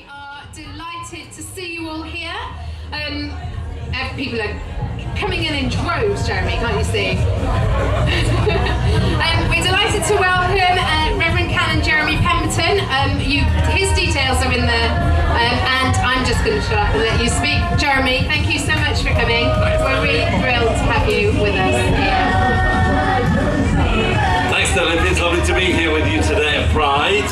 are delighted to see you all here. People are coming in droves, Jeremy, can't you see? We're delighted to welcome Revd Canon Jeremy Pemberton. His details are in there, and I'm just going to shut up and let you speak. Jeremy, thank you so much for coming. We're really thrilled to have you with us here. Thanks, Dylan. It's lovely to be here with you today at Pride.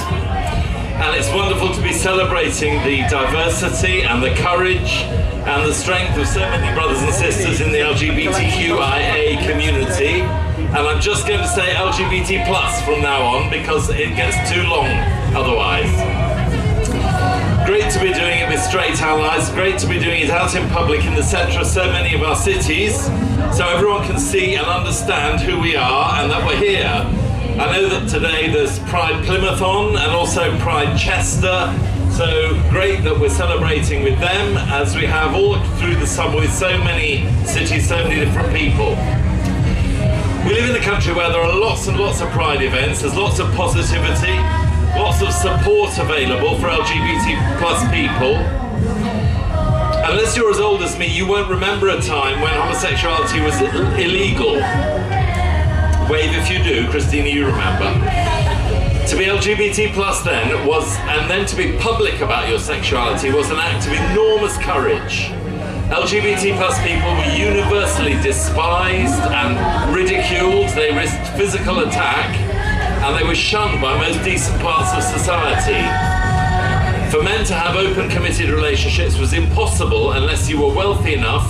And it's wonderful to be celebrating the diversity and the courage and the strength of so many brothers and sisters in the LGBTQIA community. And I'm just going to say LGBT plus from now on because it gets too long otherwise. Great to be doing it with straight allies, great to be doing it out in public in the centre of so many of our cities, so everyone can see and understand who we are and that we're here. I know that today there's Pride Plymouth on and also Pride Chester, so great that we're celebrating with them as we have all through the summer with so many cities, so many different people. We live in a country where there are lots and lots of Pride events, there's lots of positivity, lots of support available for LGBT plus people. Unless you're as old as me, you won't remember a time when homosexuality was illegal. Wave if you do, Christina, you remember. To be LGBT plus then was, and then to be public about your sexuality was an act of enormous courage. LGBT plus people were universally despised and ridiculed, they risked physical attack, and they were shunned by most decent parts of society. For men to have open, committed relationships was impossible unless you were wealthy enough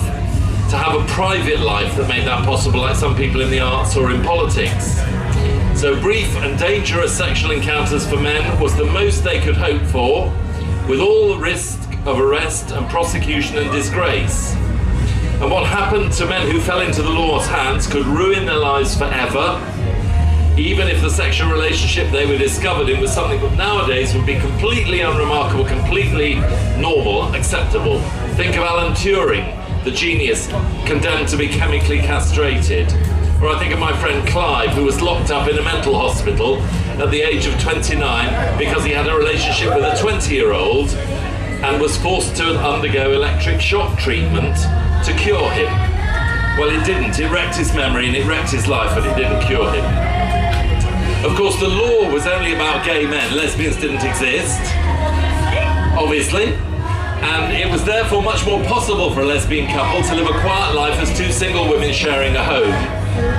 to have a private life that made that possible, like some people in the arts or in politics. So brief and dangerous sexual encounters for men was the most they could hope for, with all the risk of arrest and prosecution and disgrace. And what happened to men who fell into the law's hands could ruin their lives forever, even if the sexual relationship they were discovered in was something that nowadays would be completely unremarkable, completely normal, acceptable. Think of Alan Turing, the genius condemned to be chemically castrated. Or I think of my friend Clive, who was locked up in a mental hospital at the age of 29 because he had a relationship with a 20-year-old and was forced to undergo electric shock treatment to cure him. Well, it didn't. It wrecked his memory and it wrecked his life, but it didn't cure him. Of course, the law was only about gay men. Lesbians didn't exist, obviously. And it was therefore much more possible for a lesbian couple to live a quiet life as two single women sharing a home.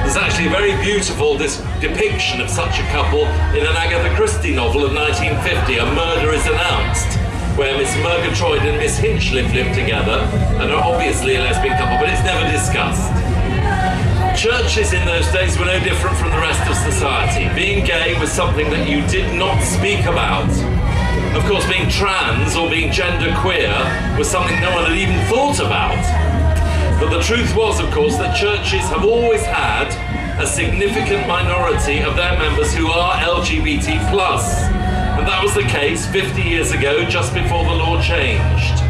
There's actually a very beautiful depiction of such a couple in an Agatha Christie novel of 1950, A Murder is Announced, where Miss Murgatroyd and Miss Hinchliffe live together and are obviously a lesbian couple, but it's never discussed. Churches in those days were no different from the rest of society. Being gay was something that you did not speak about. Of course, being trans or being genderqueer was something no one had even thought about. But the truth was, of course, that churches have always had a significant minority of their members who are LGBT+. And that was the case 50 years ago, just before the law changed.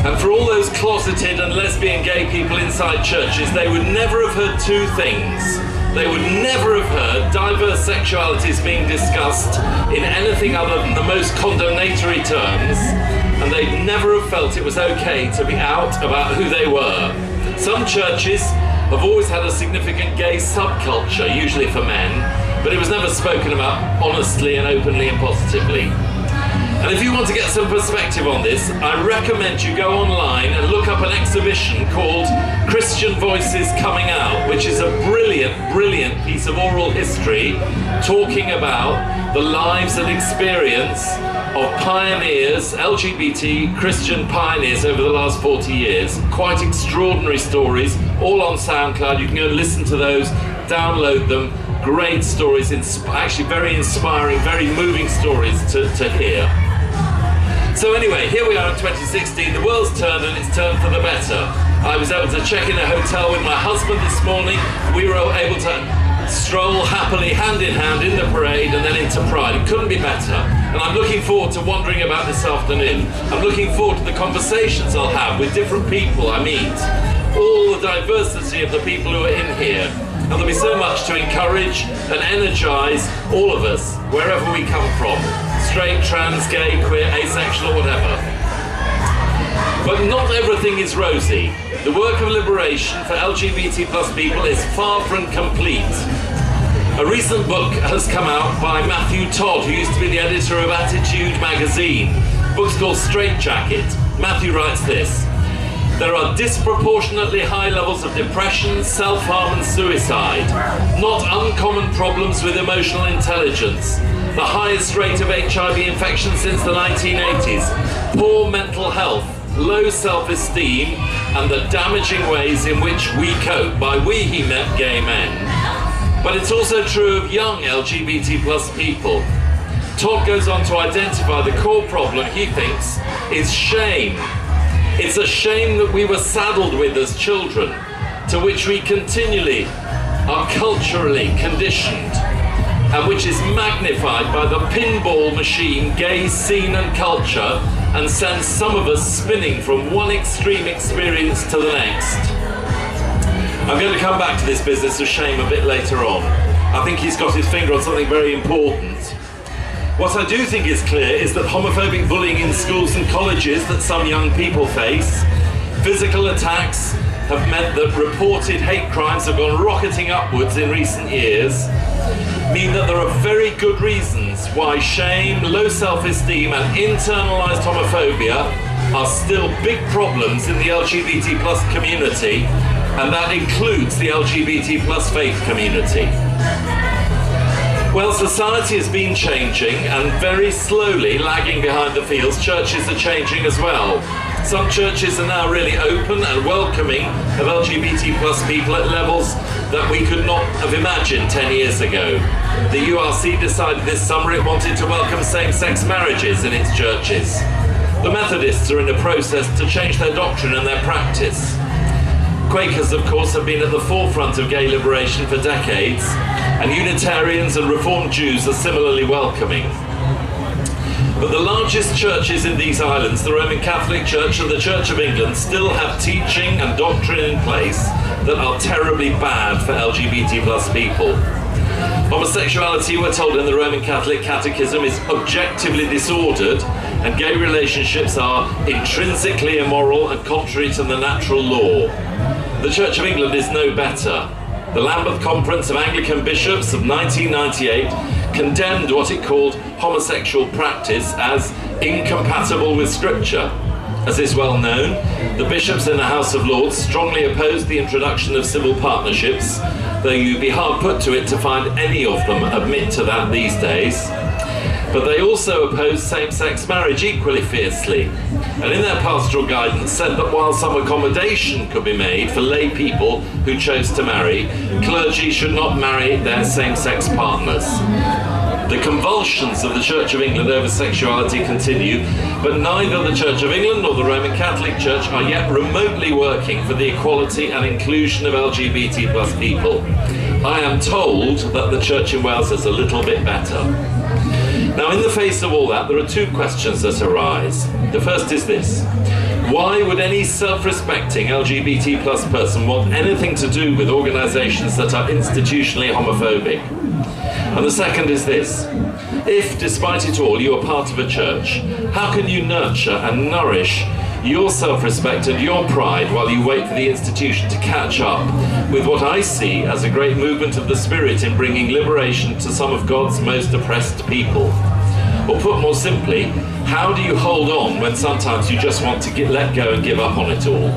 And for all those closeted and lesbian gay people inside churches, they would never have heard two things. They would never have heard diverse sexualities being discussed in anything other than the most condemnatory terms, and they'd never have felt it was okay to be out about who they were. Some churches have always had a significant gay subculture, usually for men, but it was never spoken about honestly and openly and positively. And if you want to get some perspective on this, I recommend you go online and look up an exhibition called Christian Voices Coming Out, which is a brilliant, brilliant piece of oral history talking about the lives and experience of pioneers, LGBT Christian pioneers over the last 40 years. Quite extraordinary stories, all on SoundCloud. You can go and listen to those, download them. Great stories, actually very inspiring, very moving stories to hear. So anyway, here we are in 2016, the world's turned and it's turned for the better. I was able to check in a hotel with my husband this morning. We were able to stroll happily hand in hand in the parade and then into Pride. It couldn't be better. And I'm looking forward to wandering about this afternoon. I'm looking forward to the conversations I'll have with different people I meet. All the diversity of the people who are in here. And there'll be so much to encourage and energise all of us, wherever we come from. straight, trans, gay, queer, asexual, or whatever. But not everything is rosy. The work of liberation for LGBT plus people is far from complete. A recent book has come out by Matthew Todd, who used to be the editor of Attitude magazine. The book's called Straight Jacket. Matthew writes this: there are disproportionately high levels of depression, self-harm and suicide. Not uncommon problems with emotional intelligence. The highest rate of HIV infection since the 1980s. Poor mental health, low self-esteem, and the damaging ways in which we cope. By we, he meant gay men. But it's also true of young LGBT plus people. Todd goes on to identify the core problem he thinks is shame. It's a shame that we were saddled with as children, to which we continually are culturally conditioned, and which is magnified by the pinball machine gay scene and culture, and sends some of us spinning from one extreme experience to the next. I'm going to come back to this business of shame a bit later on. I think he's got his finger on something very important. What I do think is clear is that homophobic bullying in schools and colleges that some young people face, physical attacks have meant that reported hate crimes have gone rocketing upwards in recent years, mean that there are very good reasons why shame, low self-esteem and internalised homophobia are still big problems in the LGBT plus community, and that includes the LGBT plus faith community. Well, society has been changing, and very slowly, lagging behind the fields, churches are changing as well. Some churches are now really open and welcoming of LGBT plus people at levels that we could not have imagined 10 years ago. The URC decided this summer it wanted to welcome same-sex marriages in its churches. The Methodists are in a process to change their doctrine and their practice. Quakers, of course, have been at the forefront of gay liberation for decades, and Unitarians and Reformed Jews are similarly welcoming. But the largest churches in these islands, the Roman Catholic Church and the Church of England, still have teaching and doctrine in place that are terribly bad for LGBT plus people. Homosexuality, we're told in the Roman Catholic Catechism, is objectively disordered, and gay relationships are intrinsically immoral and contrary to the natural law. The Church of England is no better. The Lambeth Conference of Anglican Bishops of 1998 condemned what it called homosexual practice as incompatible with Scripture. As is well known, the bishops in the House of Lords strongly opposed the introduction of civil partnerships, though you'd be hard put to it to find any of them admit to that these days. But they also opposed same-sex marriage equally fiercely, and in their pastoral guidance said that while some accommodation could be made for lay people who chose to marry, clergy should not marry their same-sex partners. The convulsions of the Church of England over sexuality continue, but neither the Church of England nor the Roman Catholic Church are yet remotely working for the equality and inclusion of LGBT plus people. I am told that the Church in Wales is a little bit better. Now, in the face of all that, there are two questions that arise. The first is this: why would any self-respecting LGBT plus person want anything to do with organisations that are institutionally homophobic? And the second is this: if, despite it all, you are part of a church, how can you nurture and nourish your self-respect and your pride while you wait for the institution to catch up with what I see as a great movement of the Spirit in bringing liberation to some of God's most oppressed people? Or put more simply, how do you hold on when sometimes you just want to let go and give up on it all?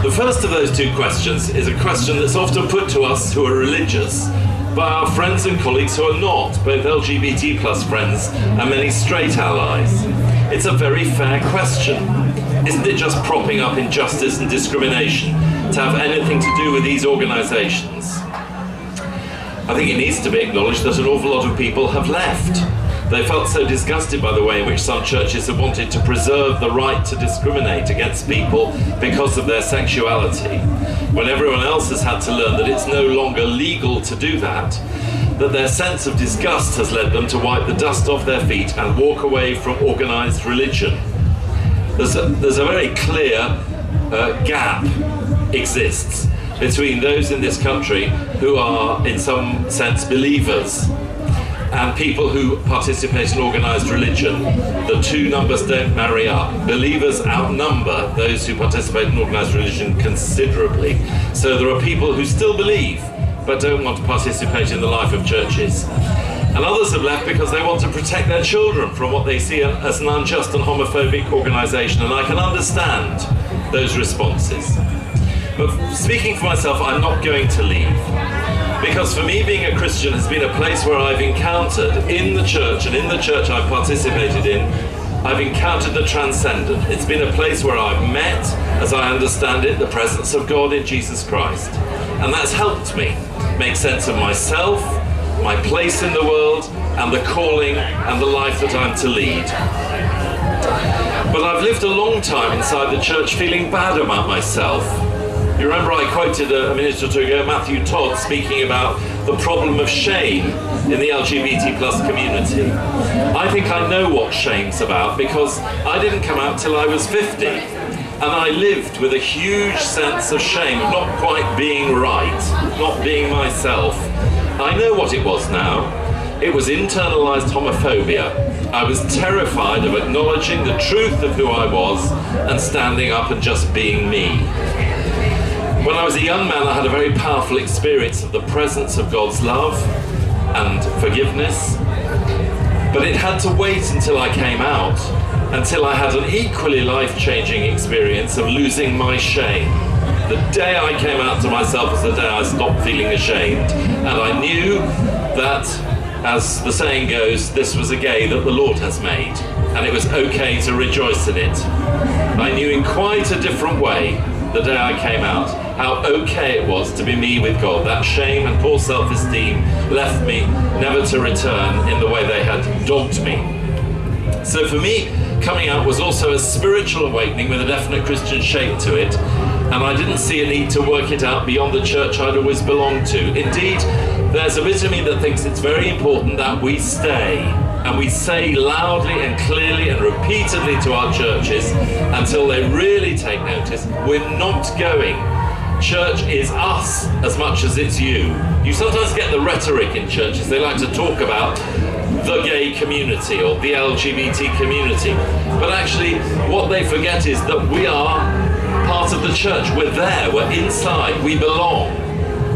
The first of those two questions is a question that's often put to us who are religious by our friends and colleagues who are not, both LGBT plus friends and many straight allies. It's a very fair question. Isn't it just propping up injustice and discrimination to have anything to do with these organisations? I think it needs to be acknowledged that an awful lot of people have left. They felt so disgusted by the way in which some churches have wanted to preserve the right to discriminate against people because of their sexuality, when everyone else has had to learn that it's no longer legal to do that, that their sense of disgust has led them to wipe the dust off their feet and walk away from organised religion. There's a very clear gap exists between those in this country who are, in some sense, believers, and people who participate in organised religion, the two numbers don't marry up. Believers outnumber those who participate in organised religion considerably. So there are people who still believe but don't want to participate in the life of churches. And others have left because they want to protect their children from what they see as an unjust and homophobic organisation, and I can understand those responses. But speaking for myself, I'm not going to leave. Because for me, being a Christian has been a place where I've encountered, in the church and in the church I've participated in, I've encountered the transcendent. It's been a place where I've met, as I understand it, the presence of God in Jesus Christ. And that's helped me make sense of myself, my place in the world, and the calling and the life that I'm to lead. But I've lived a long time inside the church feeling bad about myself. You remember I quoted a minute or two ago Matthew Todd speaking about the problem of shame in the LGBT plus community. I think I know what shame's about because I didn't come out till I was 50. And I lived with a huge sense of shame of not quite being right, not being myself. I know what it was now. It was internalized homophobia. I was terrified of acknowledging the truth of who I was and standing up and just being me. When I was a young man, I had a very powerful experience of the presence of God's love and forgiveness. But it had to wait until I came out, until I had an equally life-changing experience of losing my shame. The day I came out to myself was the day I stopped feeling ashamed. And I knew that, as the saying goes, this was a day that the Lord has made, and it was okay to rejoice in it. I knew in quite a different way the day I came out how okay it was to be me with God. That shame and poor self-esteem left me never to return in the way they had dogged me. So for me, coming out was also a spiritual awakening with a definite Christian shape to it, and I didn't see a need to work it out beyond the church I'd always belonged to. Indeed, there's a bit of me that thinks it's very important that we stay, and we say loudly and clearly and repeatedly to our churches until they really take notice, we're not going. Church is us as much as it's you. You sometimes get the rhetoric in churches. They like to talk about the gay community or the LGBT community. But actually, what they forget is that we are part of the church. We're there, we're inside, we belong.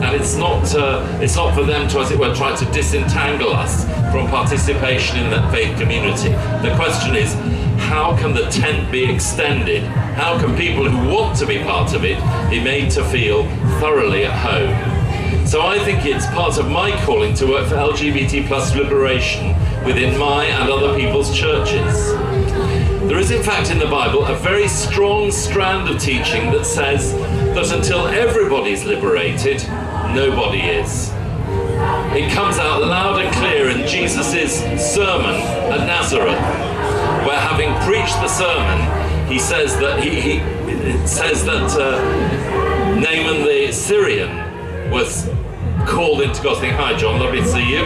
And it's not for them to, as it were, try to disentangle us from participation in that faith community. The question is, how can the tent be extended? How can people who want to be part of it be made to feel thoroughly at home? So I think it's part of my calling to work for LGBT plus liberation within my and other people's churches. There is in fact in the Bible a very strong strand of teaching that says that until everybody's liberated, nobody is. It comes out loud and clear in Jesus' sermon at Nazareth, where having preached the sermon, he says that Naaman the Syrian was called into God's thing. Hi John, lovely to see you.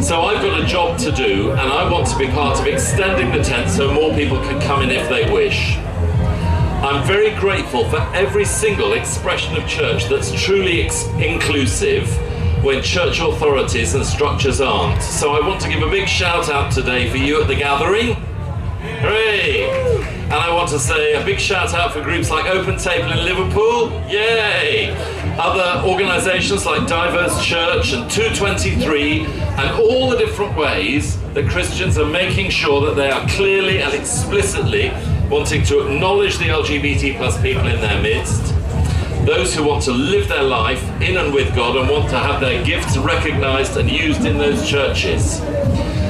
So I've got a job to do, and I want to be part of extending the tent so more people can come in if they wish. I'm very grateful for every single expression of church that's truly inclusive when church authorities and structures aren't. So I want to give a big shout out today for you at the gathering. Hooray! And I want to say a big shout out for groups like Open Table in Liverpool. Yay! Other organisations like Diverse Church and 223, and all the different ways that Christians are making sure that they are clearly and explicitly wanting to acknowledge the LGBT plus people in their midst, those who want to live their life in and with God and want to have their gifts recognised and used in those churches.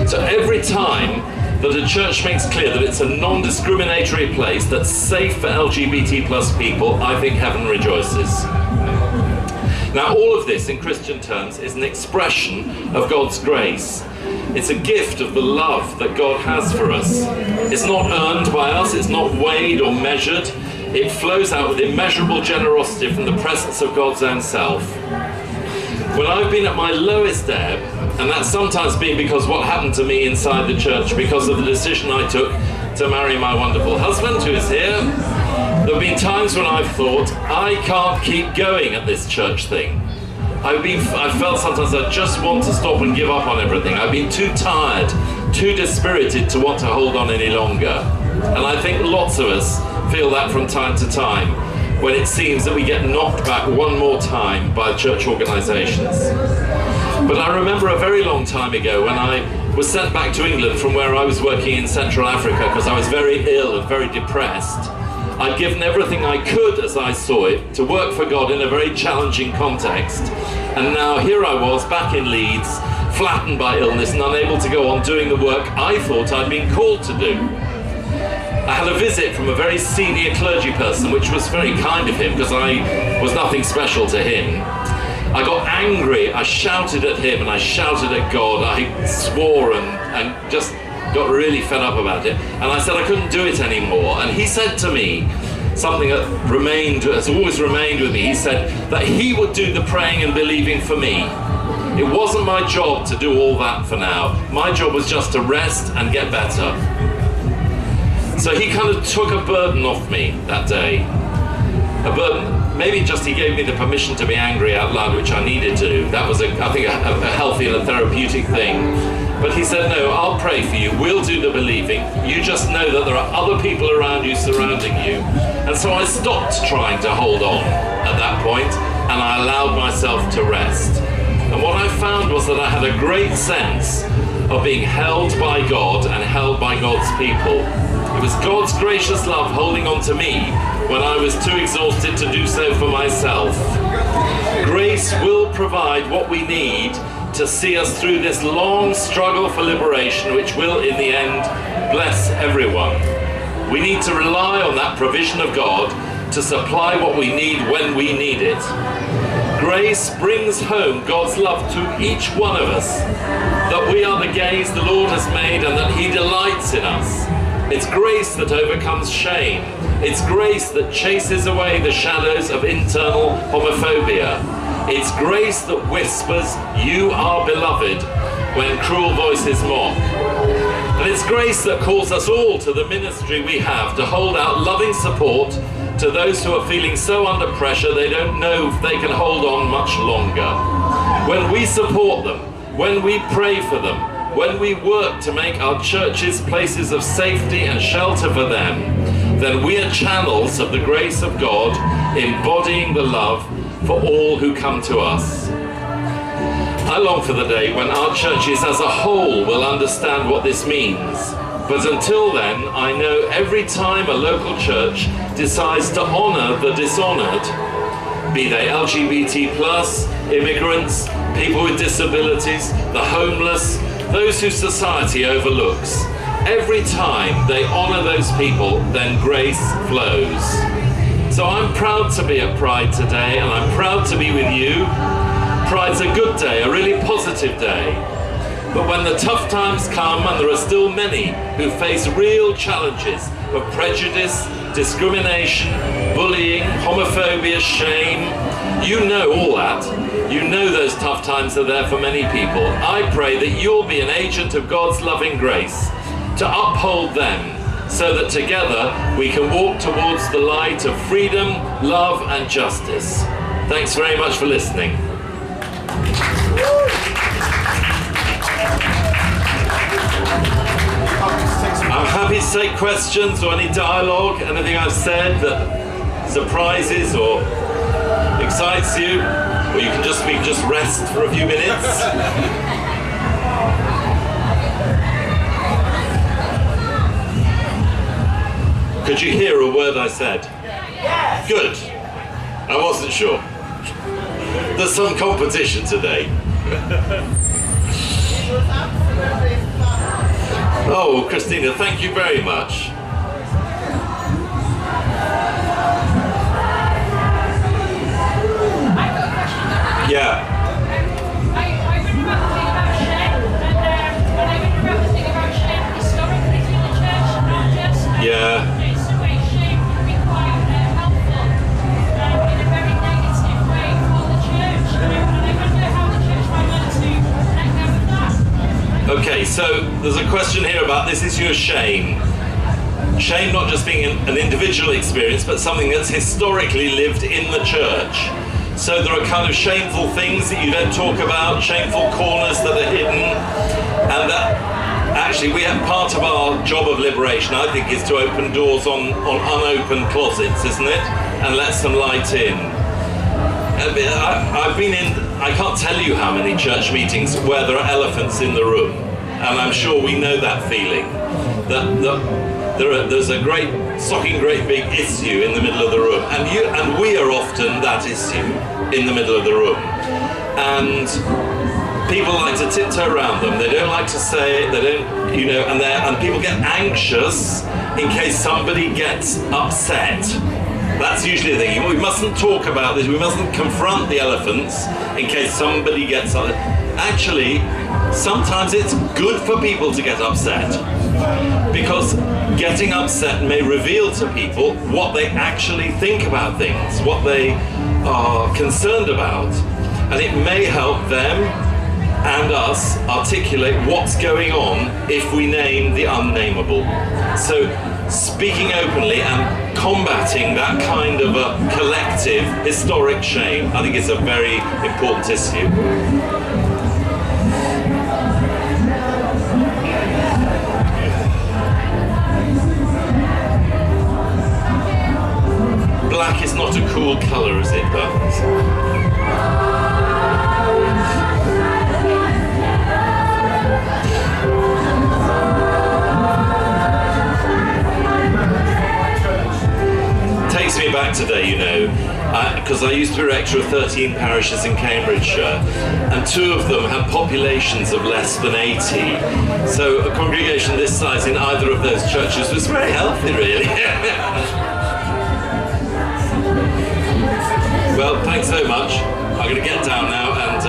So every time that a church makes clear that it's a non-discriminatory place that's safe for LGBT plus people, I think heaven rejoices. Now all of this in Christian terms is an expression of God's grace. It's a gift of the love that God has for us. It's not earned by us, it's not weighed or measured. It flows out with immeasurable generosity from the presence of God's own self. When I've been at my lowest ebb, and that's sometimes been because what happened to me inside the church, because of the decision I took to marry my wonderful husband, who is here, there have been times when I've thought, I can't keep going at this church thing. I felt sometimes I just want to stop and give up on everything. I've been too tired, too dispirited to want to hold on any longer. And I think lots of us feel that from time to time, when it seems that we get knocked back one more time by church organisations. But I remember a very long time ago when I was sent back to England from where I was working in Central Africa because I was very ill and very depressed. I'd given everything I could, as I saw it, to work for God in a very challenging context. And now here I was, back in Leeds, flattened by illness and unable to go on doing the work I thought I'd been called to do. I had a visit from a very senior clergy person, which was very kind of him, because I was nothing special to him. I got angry, I shouted at him and I shouted at God, I swore and just got really fed up about it, and I said I couldn't do it anymore. And he said to me something that has always remained with me. He said that he would do the praying and believing for me. It wasn't my job to do all that for now. My job was just to rest and get better. So he kind of took a burden off me that day. A burden, maybe just he gave me the permission to be angry out loud, which I needed to do. That was, I think, a healthy and a therapeutic thing. But he said, no, I'll pray for you, we'll do the believing. You just know that there are other people around you surrounding you. And so I stopped trying to hold on at that point, and I allowed myself to rest. And what I found was that I had a great sense of being held by God and held by God's people. It was God's gracious love holding on to me when I was too exhausted to do so for myself. Grace will provide what we need to see us through this long struggle for liberation, which will, in the end, bless everyone. We need to rely on that provision of God to supply what we need when we need it. Grace brings home God's love to each one of us, that we are the gaze the Lord has made and that He delights in us. It's grace that overcomes shame. It's grace that chases away the shadows of internal homophobia. It's grace that whispers, "You are beloved," when cruel voices mock. And it's grace that calls us all to the ministry we have to hold out loving support to those who are feeling so under pressure they don't know if they can hold on much longer. When we support them, when we pray for them, when we work to make our churches places of safety and shelter for them, then we are channels of the grace of God, embodying the love for all who come to us. I long for the day when our churches as a whole will understand what this means. But until then, I know every time a local church decides to honour the dishonoured, be they LGBT+, immigrants, people with disabilities, the homeless, those who society overlooks, every time they honour those people, then grace flows. So I'm proud to be at Pride today, and I'm proud to be with you. Pride's a good day, a really positive day. But when the tough times come, and there are still many who face real challenges of prejudice, discrimination, bullying, homophobia, shame, you know all that. You know those tough times are there for many people. I pray that you'll be an agent of God's loving grace to uphold them, so that together we can walk towards the light of freedom, love and justice. Thanks very much for listening. I'm happy to take questions or any dialogue, anything I've said that surprises or excites you, or you can just rest for a few minutes. Could you hear a word I said? Yes. Good. I wasn't sure. There's some competition today. Oh, Christina, thank you very much. Yeah. I read about the thing about shame, and when I read about the thing about shame historically through the church, not just it's the way shame can be quite helpful in a very negative way for the church. And I wonder how the church might learn to let go of that. Okay, so there's a question here about this issue of shame. Shame not just being an individual experience, but something that's historically lived in the church. So there are kind of shameful things that you don't talk about, shameful corners that are hidden, and that actually we have part of our job of liberation, I think, is to open doors on unopened closets, isn't it? And let some light in. I've been in, I can't tell you how many church meetings where there are elephants in the room, and I'm sure we know that feeling. There's a great big issue in the middle of the room, and we are often that issue in the middle of the room. And people like to tiptoe around them. They don't like to say it. They don't, you know, and people get anxious in case somebody gets upset. That's usually the thing. We mustn't talk about this. We mustn't confront the elephants in case somebody gets upset. Actually, sometimes it's good for people to get upset, because getting upset may reveal to people what they actually think about things, what they are concerned about, and it may help them and us articulate what's going on if we name the unnameable. So speaking openly and combating that kind of a collective historic shame, I think is a very important issue. Black is not a cool colour, is it, though? Takes me back today, you know, because I used to be rector of 13 parishes in Cambridgeshire, and 2 of them had populations of less than 80. So a congregation this size in either of those churches was very healthy, really. Well, thanks so much. I'm going to get down now and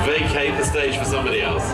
vacate the stage for somebody else.